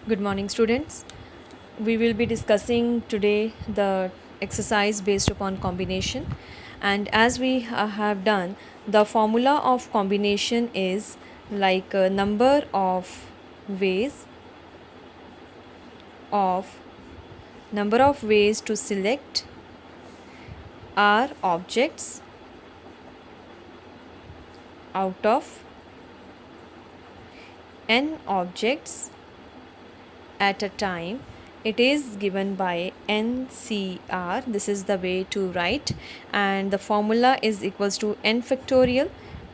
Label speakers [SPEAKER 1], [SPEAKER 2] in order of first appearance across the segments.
[SPEAKER 1] Good morning, students. We will be discussing today the exercise based upon combination. And as we have done, the formula of combination is like a number of ways of to select R objects out of n objects at a time. It is given by NCR. This is the way to write, and the formula is equals to n factorial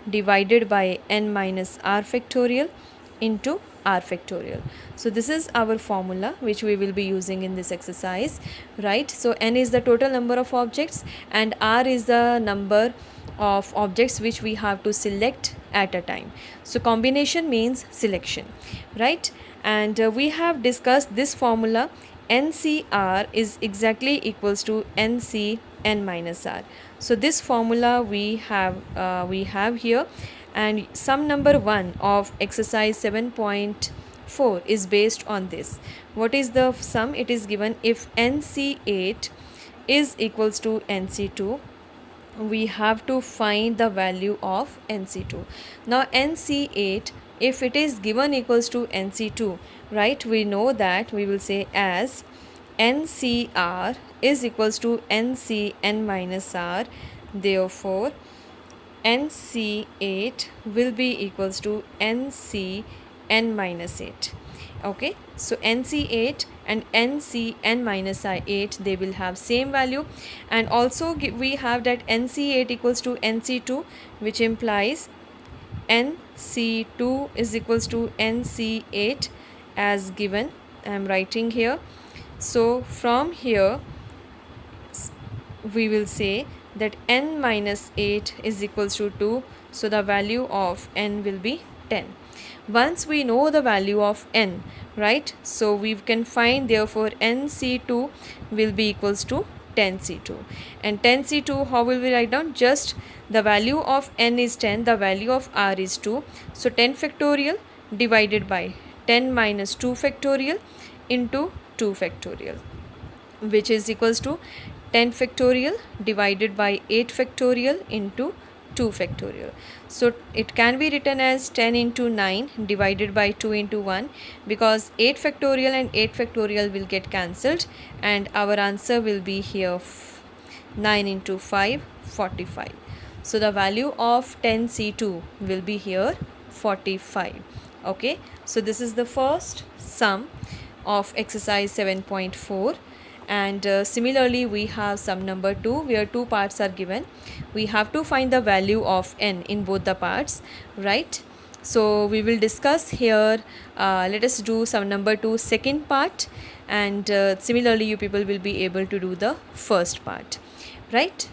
[SPEAKER 1] divided by n minus r factorial into r factorial. So this is our formula which we will be using in this exercise, right? So n is the total number of objects and r is the number of objects which we have to select at a time. So combination means selection, right? And we have discussed this formula. NCR is exactly equals to NC n minus r. So this formula we have here, and sum number 1 of exercise 7.4 is based on this. What is the sum? It is given if NC8 is equals to NC2, we have to find the value of NC2. Now NC8, if it is given equals to NC2, right, we know that we will say as NCR is equals to NC n minus r. Therefore NC8 will be equals to NC n minus 8. Okay, so NC8 and NC n minus 8, they will have same value, and also we have that NC8 equals to NC2, which implies NC2 is equals to NC8 as given. I am writing here. So from here we will say that n minus 8 is equals to 2, so the value of n will be 10. Once we know the value of n, right, so we can find, therefore NC2 will be equals to 10C2. And 10C2, how will we write down? Just the value of n is 10, the value of r is 2, so 10 factorial divided by 10 minus 2 factorial into 2 factorial, which is equals to 10 factorial divided by 8 factorial into 2 factorial. So it can be written as 10 into 9 divided by 2 into 1, because 8 factorial and 8 factorial will get cancelled, and our answer will be here 9 into 5, 45. So the value of 10C2 will be here 45. Okay, so this is the first sum of exercise 7.4. And similarly we have sum number 2, where two parts are given. We have to find the value of n in both the parts, right? So we will discuss here. Let us do sum number 2 second part, and similarly you people will be able to do the first part, right?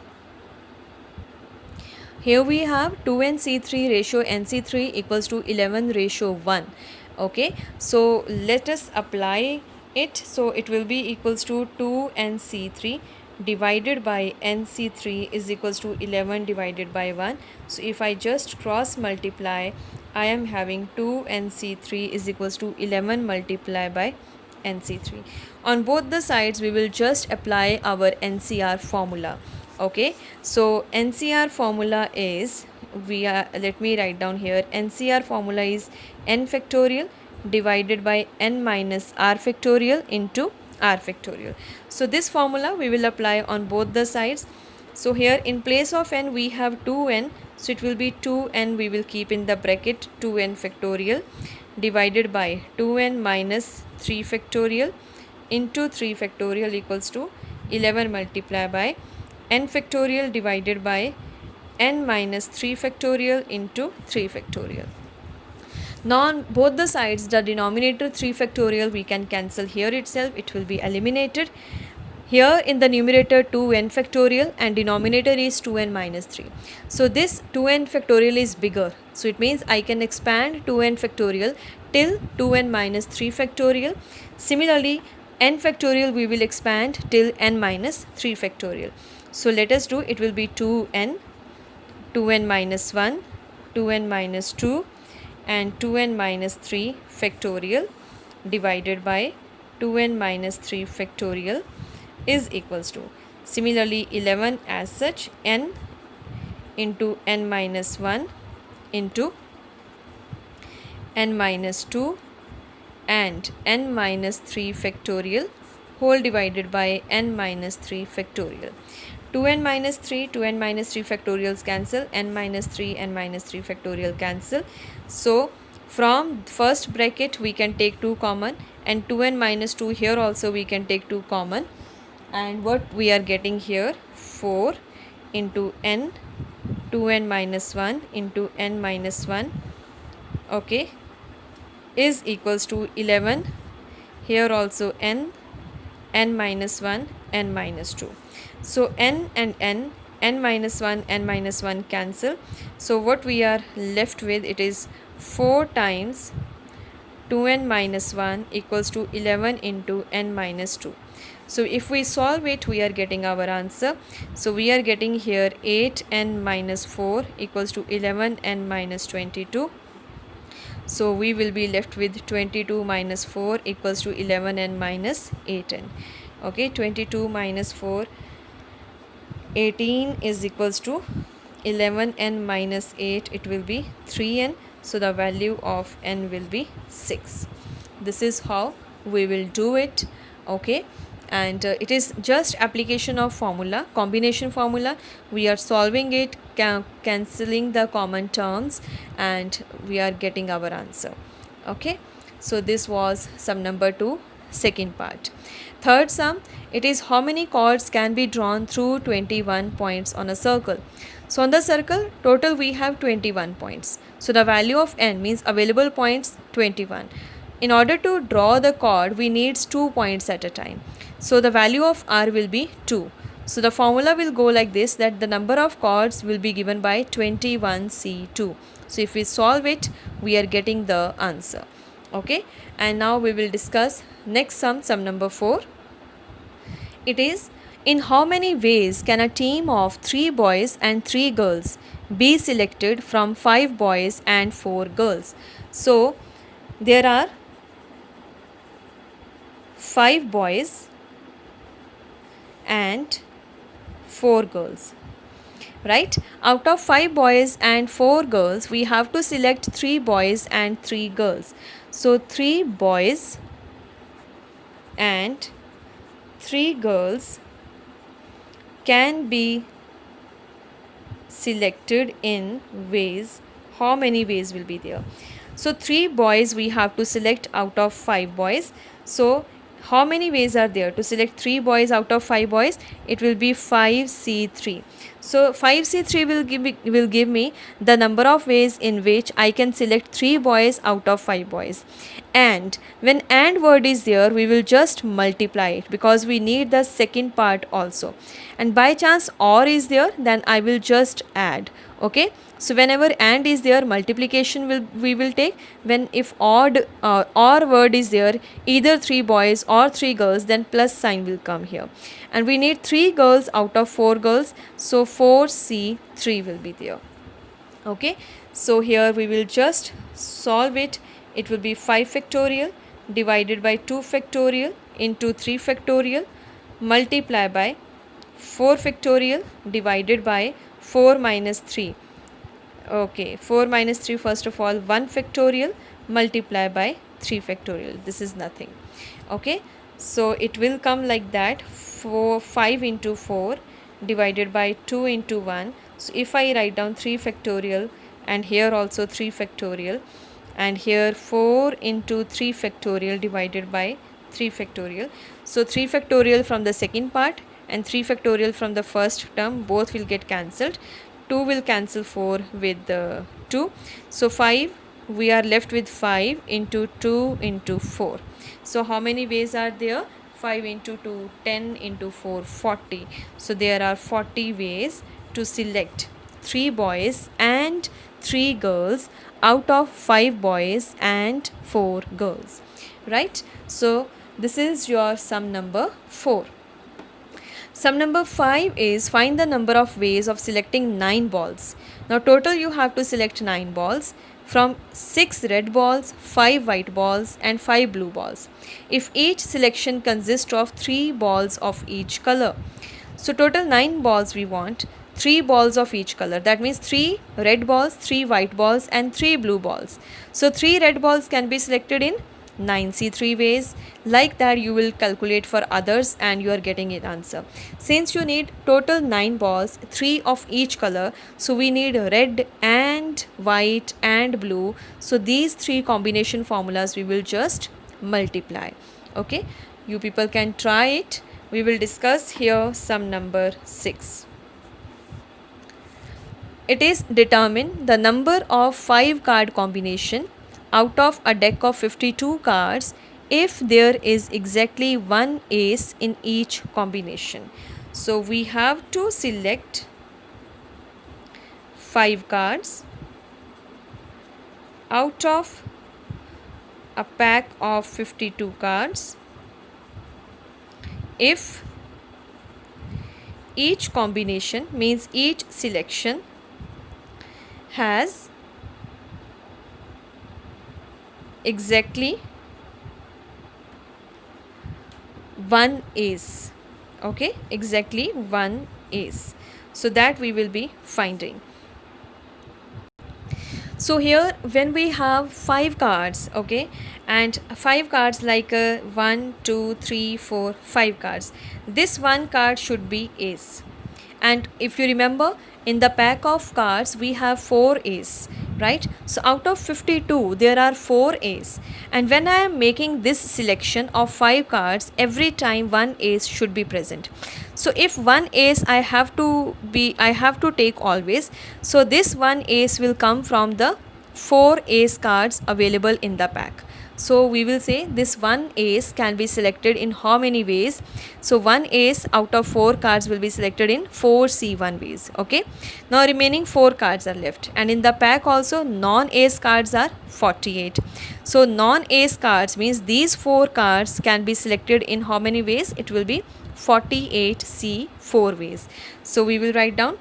[SPEAKER 1] Here we have 2nC3 ratio nC3 equals to 11 ratio 1. Okay, so let us apply it. So it will be equals to 2nC3 divided by nC3 is equals to 11 divided by 1. So if I just cross multiply, I am having 2nC3 is equals to 11 multiplied by nC3. On both the sides we will just apply our NCR formula. Okay, so NCR formula is, let me write down here, NCR formula is n factorial divided by n minus r factorial into r factorial. So this formula we will apply on both the sides. So here in place of n we have 2n, so it will be 2n, we will keep in the bracket 2n factorial divided by 2n minus 3 factorial into 3 factorial equals to 11 multiplied by n factorial divided by n minus 3 factorial into 3 factorial. Now on both the sides, the denominator 3 factorial we can cancel here itself, it will be eliminated. Here in the numerator 2n factorial and denominator is 2n minus 3. So this 2n factorial is bigger. So it means I can expand 2n factorial till 2n minus 3 factorial. Similarly, n factorial we will expand till n minus 3 factorial. So let us do, it will be 2n, 2n minus 1, 2n minus 2 and 2n minus 3 factorial divided by 2n minus 3 factorial is equals to, similarly 11 as such, n into n minus 1 into n minus 2 and n minus 3 factorial whole divided by n minus 3 factorial. 2n minus 3, 2n minus 3 factorials cancel, n minus 3, n minus 3 factorial cancel. So from first bracket we can take 2 common, and 2n minus 2 here also we can take 2 common, and what we are getting here, 4 into n, 2n minus 1 into n minus 1, okay, is equals to 11. Here also n, n minus 1, n minus 2. So n and n minus 1, n minus 1 cancel. So what we are left with, it is 4 times 2n minus 1 equals to 11 into n minus 2. So if we solve it, we are getting our answer. So we are getting here 8n minus 4 equals to 11n minus 22. So we will be left with 22 minus 4 equals to 11n minus 8n. Okay, 22 minus 4, 18 is equals to 11n minus 8, it will be 3n. So the value of n will be 6. This is how we will do it. Okay, and it is just application of formula, combination formula. We are solving it, cancelling the common terms, and we are getting our answer. Okay, so this was sum number 2, second part. Third sum, it is how many chords can be drawn through 21 points on a circle. So on the circle total we have 21 points. So the value of n means available points 21. In order to draw the chord, we need 2 points at a time. So the value of r will be 2. So the formula will go like this, that the number of chords will be given by 21C2. So if we solve it, we are getting the answer. Okay, and now we will discuss next sum, sum number 4. It is, in how many ways can a team of 3 boys and 3 girls be selected from 5 boys and 4 girls? So there are 5 boys and 4 girls, right? Out of 5 boys and 4 girls, we have to select 3 boys and 3 girls. So 3 boys and 3 girls can be selected in ways. How many ways will be there? So 3 boys we have to select out of 5 boys. So how many ways are there to select 3 boys out of 5 boys? It will be 5C3. So 5C3 will give me the number of ways in which I can select 3 boys out of 5 boys. And when and word is there, we will just multiply it because we need the second part also. And by chance or is there, then I will just add. Okay, so whenever and is there, multiplication we will take. When if odd or word is there, either 3 boys or 3 girls, then plus sign will come here. And we need 3 girls out of 4 girls, so 4C3 will be there. Okay, so here we will just solve it. It will be 5 factorial divided by 2 factorial into 3 factorial multiply by 4 factorial divided by 4 minus 3. Okay, 4 minus 3, first of all 1 factorial multiply by 3 factorial. This is nothing. Okay, so it will come like that, 5 into 4 divided by 2 into 1. So if I write down 3 factorial and here also 3 factorial, and here 4 into 3 factorial divided by 3 factorial. So 3 factorial from the second part and 3 factorial from the first term, both will get cancelled. 2 will cancel 4 with the 2. So 5, we are left with 5 into 2 into 4. So how many ways are there? 5 into 2, 10 into 4, 40. So there are 40 ways to select 3 boys and 3 girls out of 5 boys and 4 girls, right? So this is your sum number 4. Sum number 5 is, find the number of ways of selecting 9 balls. Now total you have to select 9 balls. from 6 red balls, 5 white balls and 5 blue balls. If each selection consists of 3 balls of each color. So total 9 balls we want, 3 balls of each color. That means 3 red balls, 3 white balls and 3 blue balls. So 3 red balls can be selected in 9C3 ways. Like that you will calculate for others and you are getting an answer. Since you need total 9 balls, 3 of each color, so we need red and white and blue. So these 3 combination formulas we will just multiply. Okay, you people can try it. We will discuss here some number 6. It is determine the number of 5 card combination out of a deck of 52 cards if there is exactly one ace in each combination. So we have to select 5 cards out of a pack of 52 cards if each combination means each selection has exactly one ace. Okay, exactly one ace. So that we will be finding. So here when we have 5 cards, okay, and 5 cards like 1, 2, 3, 4, 5 cards, this one card should be ace. And if you remember, in the pack of cards we have 4 ace, right? So out of 52 there are 4 ace, and when I am making this selection of 5 cards, every time one ace should be present. So if one ace I have to take always, so this one ace will come from the 4 ace cards available in the pack. So we will say this one ace can be selected in how many ways? So one ace out of 4 cards will be selected in 4C1 ways. Okay, now remaining 4 cards are left, and in the pack also non-ace cards are 48. So non-ace cards means these 4 cards can be selected in how many ways? It will be 48C4 ways. So we will write down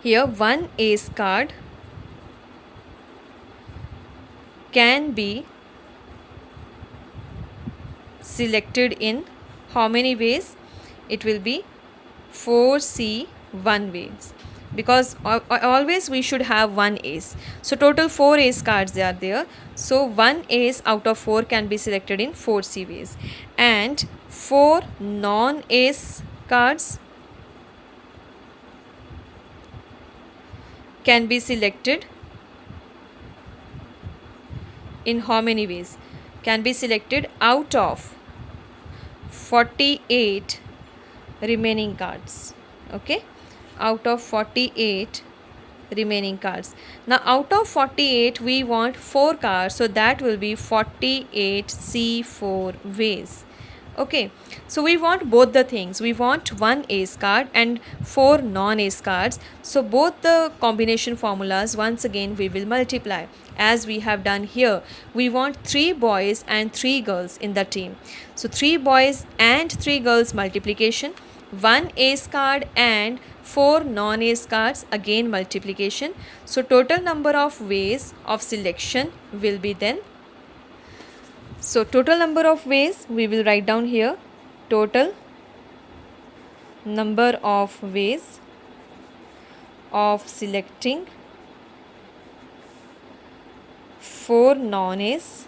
[SPEAKER 1] here one ace card can be selected in how many ways? It will be 4C1 ways, because always we should have one ace. So total 4 ace cards are there. So one ace out of 4 can be selected in 4C ways, and 4 non-ace cards can be selected in how many ways? Can be selected out of 48 remaining cards. Okay, out of 48 remaining cards. Now out of 48 we want 4 cards, so that will be 48C4 ways. Okay, so we want both the things. We want one ace card and 4 non-ace cards. So both the combination formulas once again we will multiply as we have done here. We want 3 boys and 3 girls in the team. So 3 boys and 3 girls multiplication, 1 ace card and 4 non-ace cards, again multiplication. So total number of ways of selection will be then. So total number of ways we will write down here. Total number of ways of selecting 4 non-ace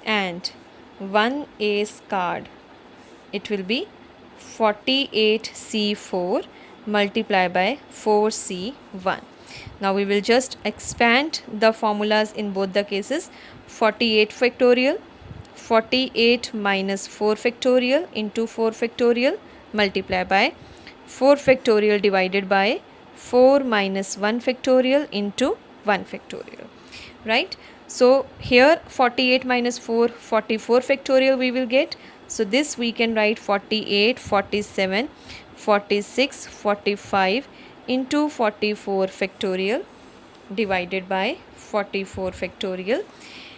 [SPEAKER 1] and 1 ace card. It will be 48C4 multiplied by 4C1. Now we will just expand the formulas in both the cases. 48 factorial, 48 minus 4 factorial into 4 factorial multiplied by 4 factorial divided by 4 minus 1 factorial into 1 factorial, right? So here 48 minus 4, 44 factorial we will get. So this we can write 48, 47, 46, 45 into 44 factorial divided by 44 factorial,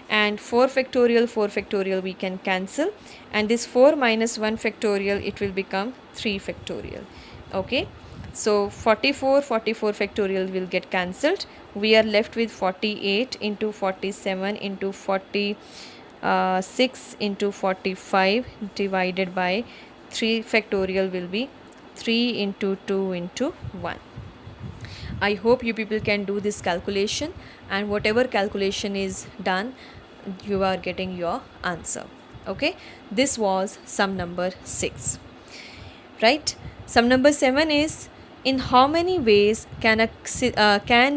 [SPEAKER 1] and 4 factorial we can cancel, and this 4 minus 1 factorial it will become 3 factorial. Okay, so 44 factorial will get cancelled. we are left with 48 into 47 into 46 into 45 divided by 3 factorial will be 3 into 2 into 1. I hope you people can do this calculation, and whatever calculation is done, you are getting your answer. Okay, this was sum number 6. Right, sum number 7 is, in how many ways can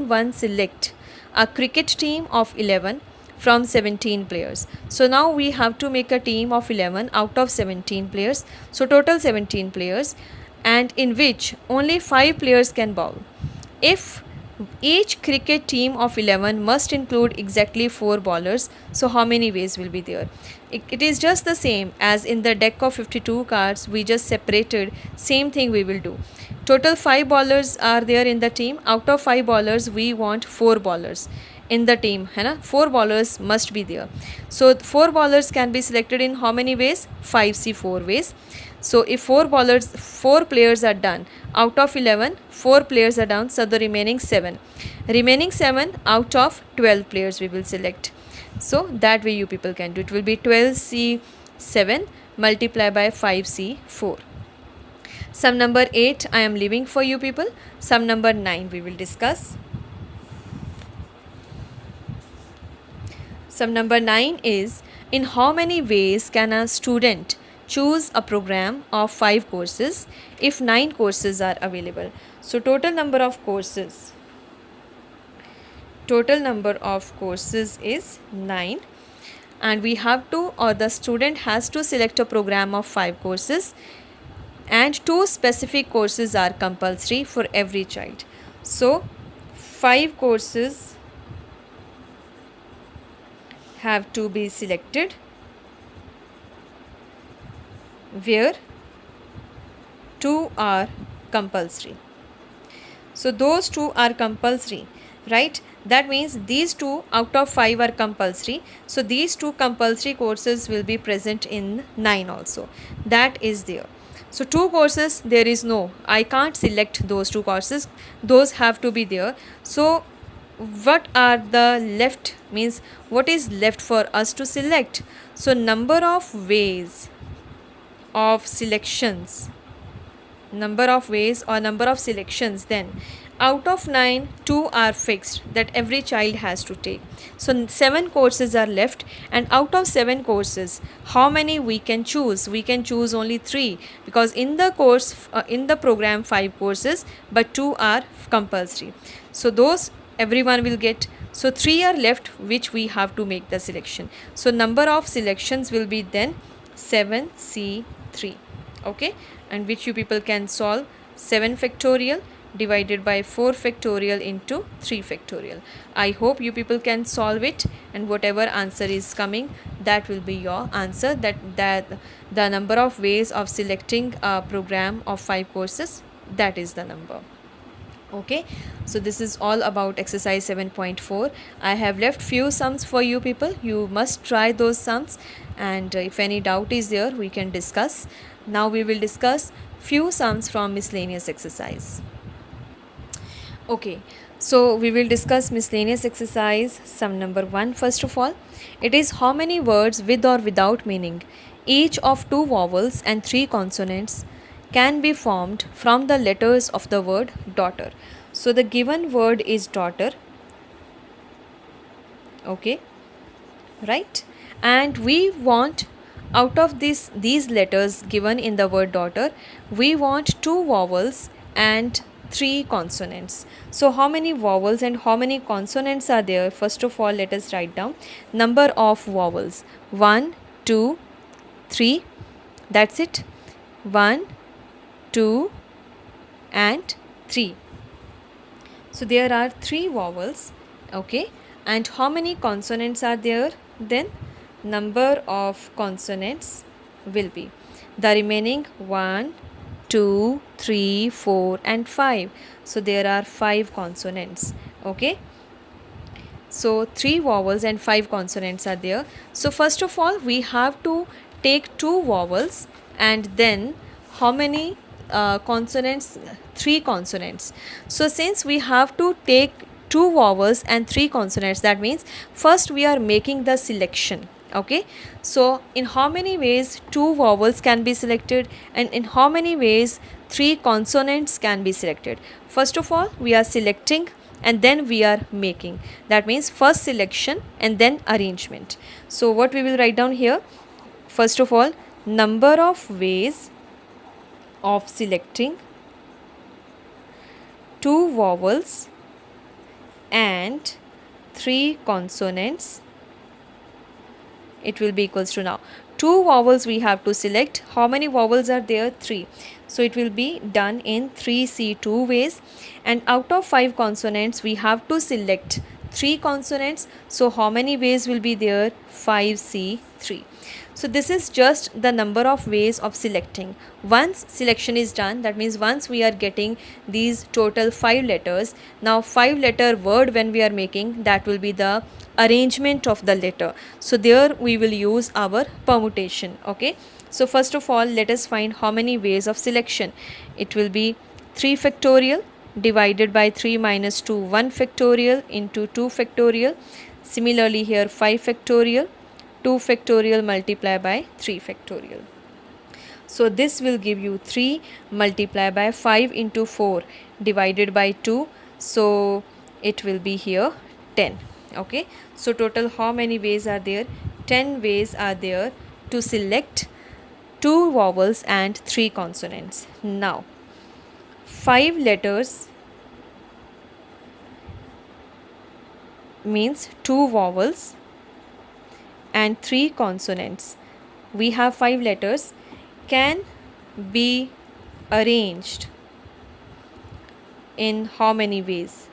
[SPEAKER 1] one select a cricket team of 11 from 17 players? So now we have to make a team of 11 out of 17 players, so total 17 players, and in which only 5 players can bowl. If each cricket team of 11 must include exactly 4 bowlers, so how many ways will be there? It is just the same as in the deck of 52 cards, we just separated, same thing we will do. Total 5 bowlers are there in the team. Out of 5 bowlers we want 4 bowlers in the team, है ना? 4 bowlers must be there. So 4 bowlers can be selected in how many ways? 5 ways. So if 4 players are done out of 11, 4 players are done, so the remaining 7 out of 12 players we will select. So that way you people can do. It will be 12C7 multiplied by 5C4. Sum number 8 I am leaving for you people. Sum number 9 we will discuss. Sum number 9 is, in how many ways can a student choose a program of 5 courses if 9 courses are available? So total number of courses is 9, and we have to, or the student has to select a program of 5 courses, and 2 specific courses are compulsory for every child. So 5 courses have to be selected where 2 are compulsory. So those 2 are compulsory, right? That means these 2 out of 5 are compulsory. So these 2 compulsory courses will be present in 9 also. That is there. So 2 courses there is no, I can't select those 2 courses. Those have to be there. So what are the left, means what is left for us to select? So number of ways of selections, then out of 9, 2 are fixed that every child has to take. So 7 courses are left, and out of 7 courses, how many we can choose? We can choose only 3, because in the course in the program 5 courses, but 2 are compulsory. So those everyone will get. So 3 are left which we have to make the selection. So number of selections will be then 7C3. Okay, and which you people can solve 7 factorial divided by 4 factorial into 3 factorial. I hope you people can solve it, and whatever answer is coming, that will be your answer. That the number of ways of selecting a program of 5 courses, that is the number. Okay, so this is all about exercise 7.4. I have left few sums for you people. You must try those sums, and if any doubt is there, we can discuss. Now we will discuss few sums from miscellaneous exercise. Okay, so we will discuss miscellaneous exercise sum number 1 first of all. It is, how many words with or without meaning, each of 2 vowels and 3 consonants, can be formed from the letters of the word daughter? So the given word is daughter. Okay, right, and we want, out of these letters given in the word daughter, we want 2 vowels and 3 consonants. So how many vowels and how many consonants are there? First of all, let us write down number of vowels. 1, 2, 3. That's it. 1, 2 and 3. So there are 3 vowels. Okay, and how many consonants are there? Then number of consonants will be the remaining 1, 2, 3, 4 and 5. So there are 5 consonants. Okay, so 3 vowels and 5 consonants are there. So first of all, we have to take 2 vowels, and then how many consonants? 3 consonants. So since we have to take 2 vowels and 3 consonants. That means first we are making the selection. Okay, so in how many ways 2 vowels can be selected and in how many ways 3 consonants can be selected? First of all, we are selecting and then we are making. That means first selection and then arrangement. So what we will write down here? First of all, number of ways of selecting 2 vowels and 3 consonants. It will be equals to, now 2 vowels we have to select. How many vowels are there? 3. So it will be done in 3C2 ways, and out of 5 consonants we have to select 3 consonants. So how many ways will be there? 5C3. So this is just the number of ways of selecting. Once selection is done, that means once we are getting these total 5 letters, now 5 letter word when we are making, that will be the arrangement of the letter. So there we will use our permutation. Okay, so first of all, let us find how many ways of selection. It will be 3 factorial divided by 3 minus 2, 1 factorial into 2 factorial. Similarly here 5 factorial, 2 factorial multiplied by 3 factorial. So this will give you 3 multiplied by 5 into 4 divided by 2. So it will be here 10. Okay, so total how many ways are there? 10 ways are there to select 2 vowels and 3 consonants. Now 5 letters means 2 vowels and 3 consonants. We have 5 letters can be arranged in how many ways?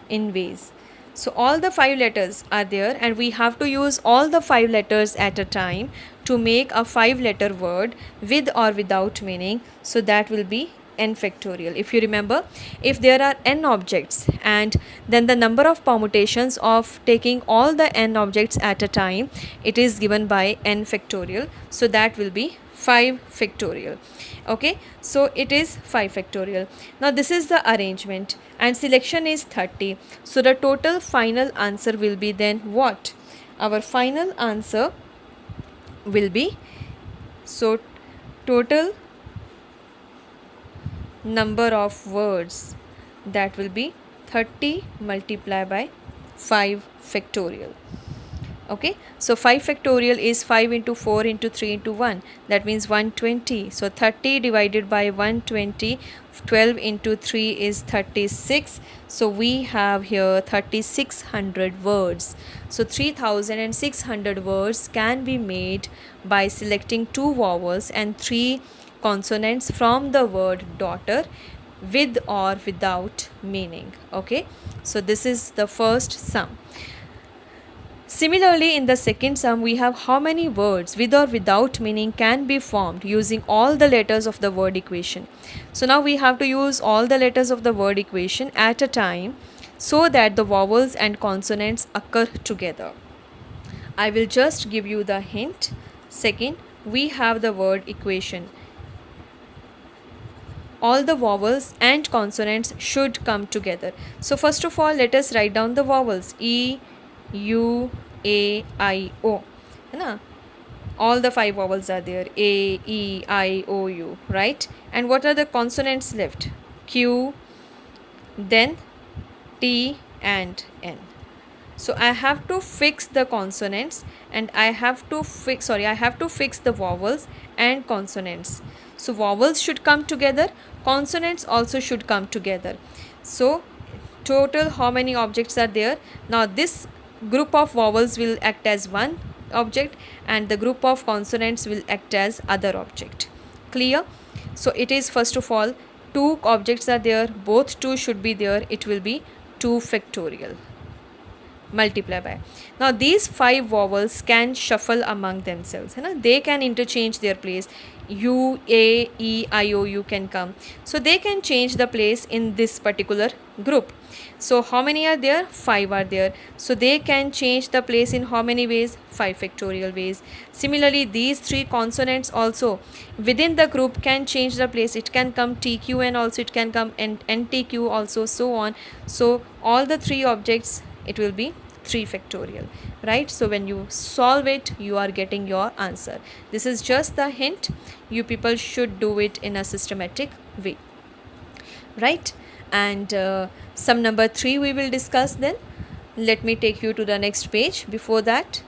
[SPEAKER 1] In ways. So all the 5 letters are there and we have to use all the 5 letters at a time to make a 5 letter word with or without meaning. So that will be n factorial. If you remember, if there are n objects and then the number of permutations of taking all the n objects at a time, it is given by n factorial. So that will be 5 factorial. Okay, so it is 5 factorial. Now this is the arrangement and selection is 30. So the total final answer will be then what? Our final answer will be, so total number of words, that will be 30 multiplied by 5 factorial. Okay, so 5 factorial is 5 into 4 into 3 into 1, that means 120. So 30 divided by 120, 12 into 3 is 36. So we have here 3600 words. So 3600 words can be made by selecting 2 vowels and 3 consonants from the word daughter with or without meaning. Okay, so this is the first sum. Similarly, in the second sum, we have how many words with or without meaning can be formed using all the letters of the word equation. So now we have to use all the letters of the word equation at a time so that the vowels and consonants occur together. I will just give you the hint. Second, we have the word equation. All the vowels and consonants should come together. So first of all, let us write down the vowels. E, U, A, I, O. Na? All the 5 vowels are there. A, E, I, O, U. Right? And what are the consonants left? Q, then T and N. So I have to fix the consonants and I have to fix the vowels and consonants. So vowels should come together, consonants also should come together. So total how many objects are there? Now this group of vowels will act as one object and the group of consonants will act as other object. Clear? So it is first of all 2 objects are there, both 2 should be there, it will be 2 factorial multiply by. Now these 5 vowels can shuffle among themselves. They can interchange their place. U, A, E, I, O, U can come. So they can change the place in this particular group. So how many are there? 5 are there. So they can change the place in how many ways? 5 factorial ways. Similarly, these 3 consonants also within the group can change the place. It can come TQ and also it can come NTQ also, so on. So all the 3 objects, it will be 3 factorial, right? So when you solve it, you are getting your answer. This is just the hint. You people should do it in a systematic way, right? And sum number 3 we will discuss then. Let me take you to the next page before that.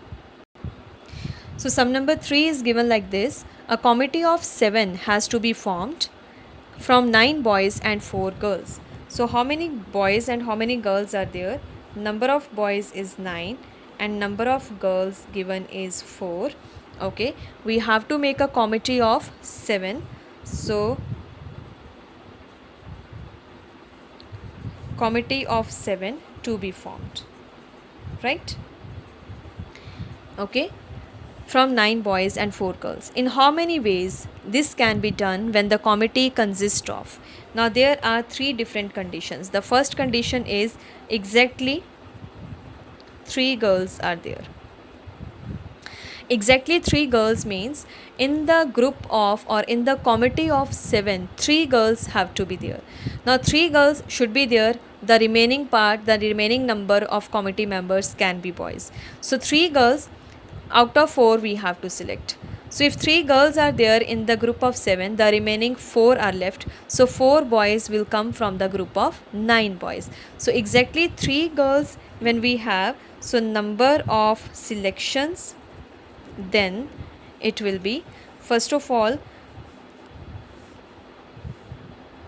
[SPEAKER 1] So sum number 3 is given like this. A committee of 7 has to be formed from 9 boys and 4 girls. So how many boys and how many girls are there? Number of boys is 9 and number of girls given is 4. Okay, we have to make a committee of 7. So committee of 7 to be formed, right? Okay, from 9 boys and 4 girls. In how many ways this can be done when the committee consists of? Now there are 3 different conditions. The first condition is exactly 3 girls are there. Exactly 3 girls means in the group of or in the committee of 7, 3 girls have to be there. Now 3 girls should be there. The remaining part, the remaining number of committee members can be boys. So 3 girls out of 4 we have to select. So if 3 girls are there in the group of 7, the remaining 4 are left. So 4 boys will come from the group of 9 boys. So exactly 3 girls when we have, so number of selections, then it will be first of all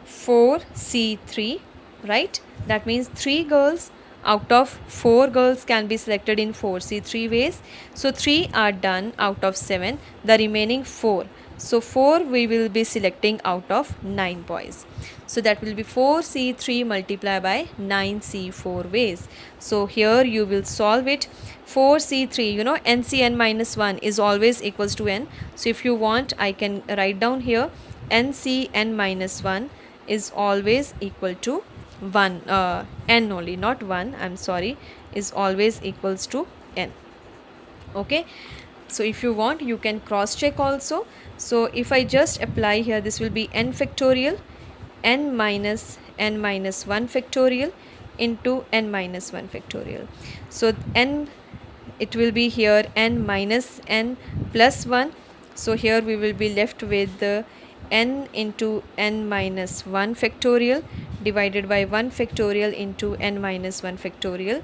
[SPEAKER 1] 4C3, right? That means 3 girls out of 4 girls can be selected in 4C3 ways. So 3 are done out of 7, the remaining 4. So 4 we will be selecting out of 9 boys. So that will be 4C3 multiplied by 9C4 ways. So here you will solve it. 4C3, you know, NCN minus 1 is always equals to N. So if you want, I can write down here NCN minus 1 is always equal to 1, N only, not 1, I'm sorry, is always equals to N. Okay, so if you want, you can cross check also. So if I just apply here, this will be N factorial, N minus 1 factorial into N minus 1 factorial. So N, it will be here N minus N plus 1. So here we will be left with the N into N minus 1 factorial divided by 1 factorial into N minus 1 factorial,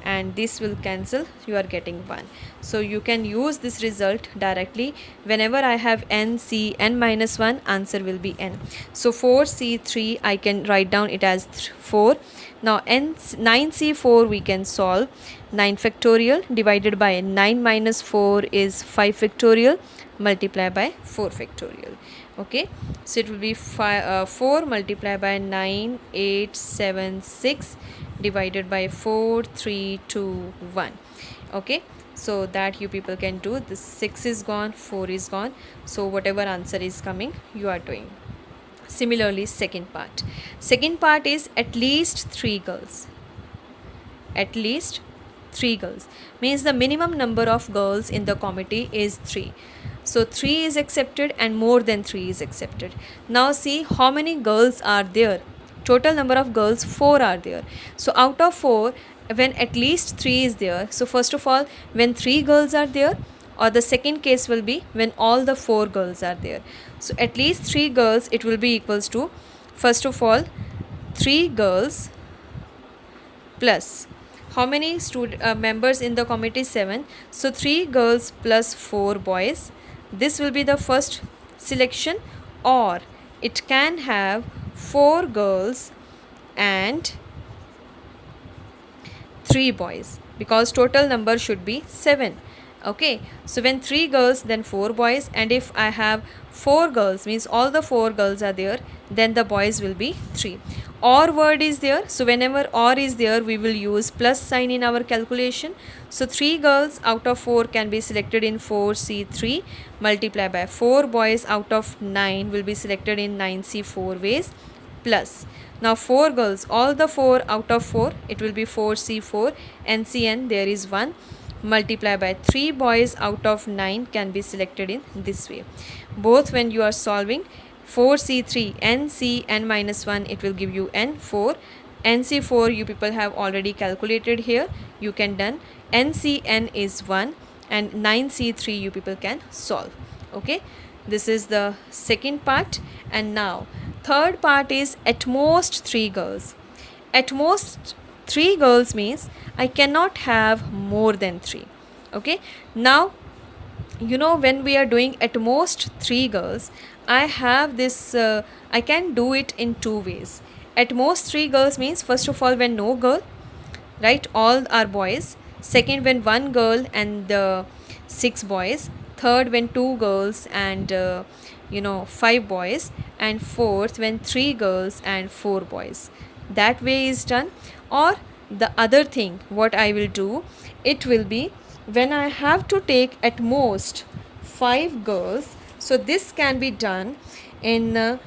[SPEAKER 1] and this will cancel, you are getting 1. So you can use this result directly. Whenever I have N, C, N minus 1, answer will be N. So 4C3 I can write down it as 4. Now 9C4 we can solve. 9 factorial divided by 9 minus 4 is 5 factorial multiplied by 4 factorial. Okay, so it will be 4 multiplied by 9, 8, 7, 6 divided by 4, 3, 2, 1. Okay, so that you people can do. This 6 is gone, 4 is gone. So whatever answer is coming, you are doing. Similarly, second part. Second part is at least 3 girls. At least 3 girls means the minimum number of girls in the committee is 3. So 3 is accepted and more than 3 is accepted. Now see how many girls are there. Total number of girls 4 are there. So out of 4, when at least 3 is there, so first of all when 3 girls are there, or the second case will be when all the 4 girls are there. So at least 3 girls, it will be equals to first of all 3 girls plus how many members in the committee? 7. So 3 girls plus 4 boys. This will be the first selection, or it can have 4 girls and 3 boys because total number should be 7. Okay, so when 3 girls then 4 boys, and if I have 4 girls means all the 4 girls are there, then the boys will be 3. or word is there. So whenever or is there, we will use plus sign in our calculation. So 3 girls out of 4 can be selected in 4C3 multiply by 4 boys out of 9 will be selected in 9C 4 ways plus. Now 4 girls, all the 4 out of 4, it will be 4C4, NCN there is 1 multiply by 3 boys out of 9 can be selected in this way. Both when you are solving 4C3 NC n minus 1, it will give you N4. NC4 you people have already calculated here, you can done. NCN is 1 and 9C3 you people can solve. Okay, this is the second part. And now third part is at most 3 girls. At most 3 girls means I cannot have more than 3. Okay, now you know when we are doing at most 3 girls, I have this I can do it in 2 ways. At most 3 girls means, first of all, when no girl, right, all are boys. Second, when 1 girl and 6 boys. Third, when 2 girls and 5 boys. And fourth, when 3 girls and 4 boys. That way is done. Or the other thing what I will do, it will be when I have to take at most 5 girls. So this can be done in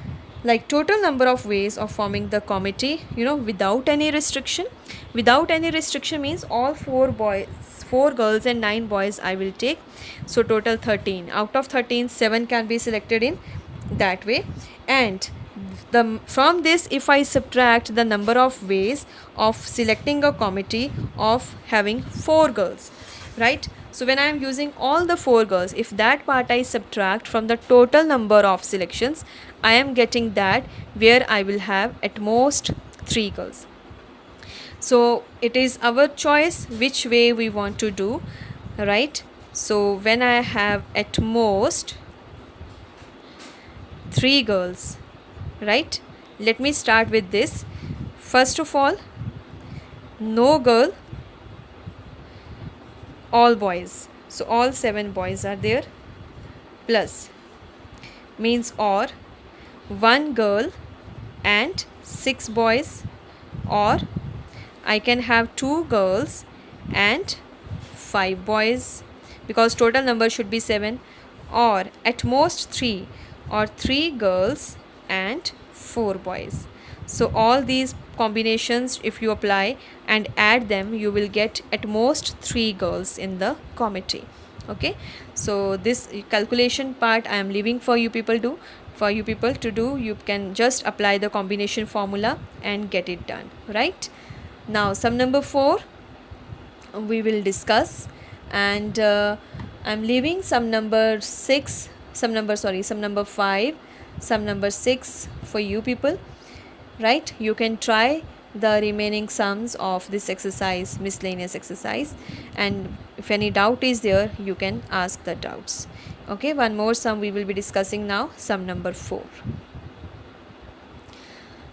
[SPEAKER 1] like total number of ways of forming the committee, without any restriction. Without any restriction means all 4 girls and 9 boys I will take. So total 13. Out of 13, 7 can be selected in that way. And from this, if I subtract the number of ways of selecting a committee of having 4 girls, right? So when I am using all the 4 girls, if that part I subtract from the total number of selections, I am getting that where I will have at most 3 girls. So it is our choice which way we want to do, right? So when I have at most 3 girls, right? Let me start with this. First of all, no girl, all boys. So all 7 boys are there, plus means or 1 girl and 6 boys, or I can have 2 girls and 5 boys because total number should be 7, or at most 3, or 3 girls and 4 boys. So all these combinations, if you apply and add them, you will get at most 3 girls in the committee. Okay, so this calculation part I am leaving for you people to do. You can just apply the combination formula and get it done, right? Now sum number 4 we will discuss, and I'm leaving sum number 5, sum number 6 for you people, right? You can try the remaining sums of this exercise, miscellaneous exercise, and if any doubt is there, you can ask the doubts. Okay, one more sum we will be discussing now, sum number 4.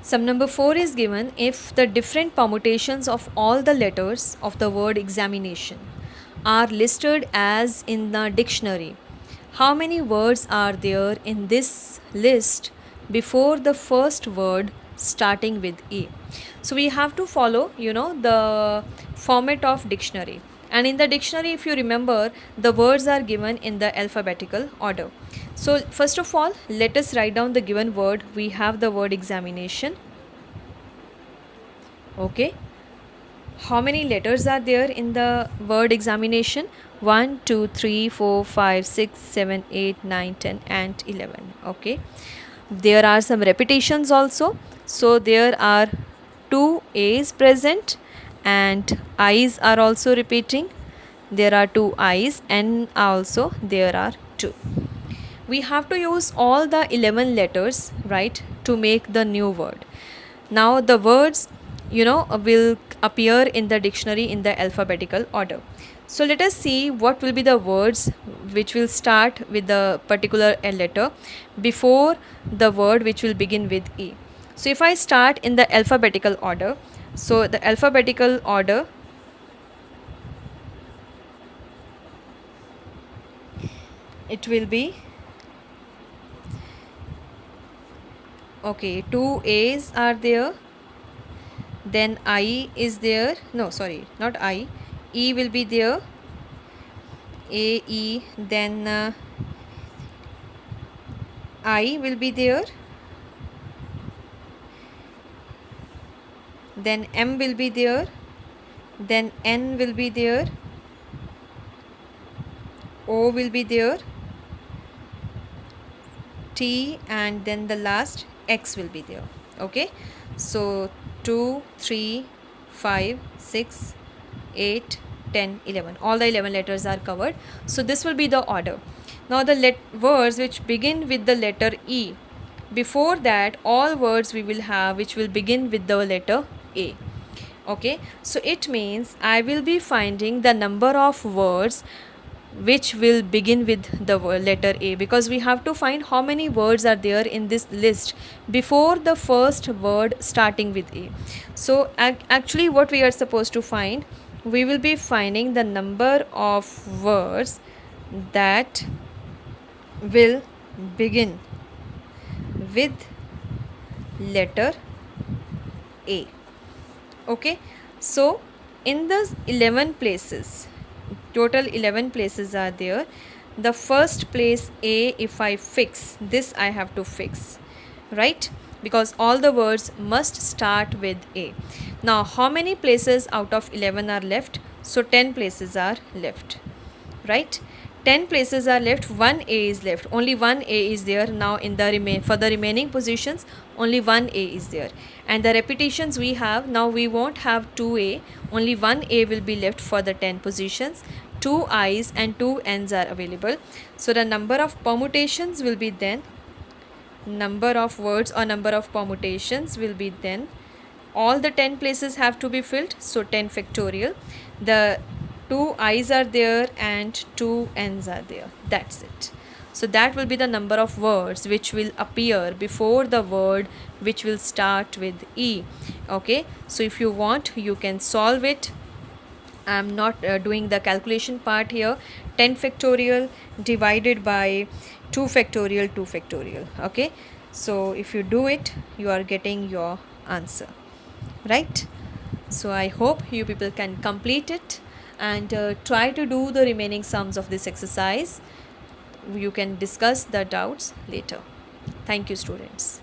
[SPEAKER 1] Sum number 4 is given if the different permutations of all the letters of the word examination are listed as in the dictionary. How many words are there in this list before the first word starting with A? So we have to follow, the format of dictionary. And in the dictionary, if you remember, the words are given in the alphabetical order. So first of all, let us write down the given word. We have the word examination. Okay. How many letters are there in the word examination? 1, 2, 3, 4, 5, 6, 7, 8, 9, 10 and 11. Okay. There are some repetitions also. So there are 2 A's present and I's are also repeating. There are 2 I's and also there are 2. We have to use all the 11 letters, right, to make the new word. Now the words, will appear in the dictionary in the alphabetical order. So let us see what will be the words which will start with the particular letter before the word which will begin with E. So if I start in the alphabetical order, so the alphabetical order, it will be, okay, 2 A's are there, then I is there, no sorry, not I, E will be there, A E, then I will be there, then M will be there, then N will be there, O will be there, T, and then the last X will be there. Okay, so 2 3 5 6 8 10 11, all the 11 letters are covered. So this will be the order. Now the words which begin with the letter E, before that all words we will have which will begin with the letter A. Okay, so it means I will be finding the number of words which will begin with the letter A, because we have to find how many words are there in this list before the first word starting with A. So actually what we are supposed to find, we will be finding the number of words that will begin with letter A. Okay, so in the 11 places, total 11 places are there, the first place A, if I fix this, I have to fix, right, because all the words must start with A. Now how many places out of 11 are left? So 10 places are left, right? 10 places are left, one A is left, only one A is there. Now in the for the remaining positions only one A is there, and the repetitions we have, now we won't have 2A, only one A will be left for the 10 positions. 2 I's and 2 N's are available. So the number of permutations will be then, number of words or number of permutations will be then, all the 10 places have to be filled, so 10 factorial. The 2 I's are there and 2 N's are there, that's it. So that will be the number of words which will appear before the word which will start with E. Okay, so if you want you can solve it. I am not doing the calculation part here. 10 factorial divided by 2 factorial, 2 factorial. Okay, so if you do it, you are getting your answer, right? So I hope you people can complete it and try to do the remaining sums of this exercise. You can discuss the doubts later. Thank you, students.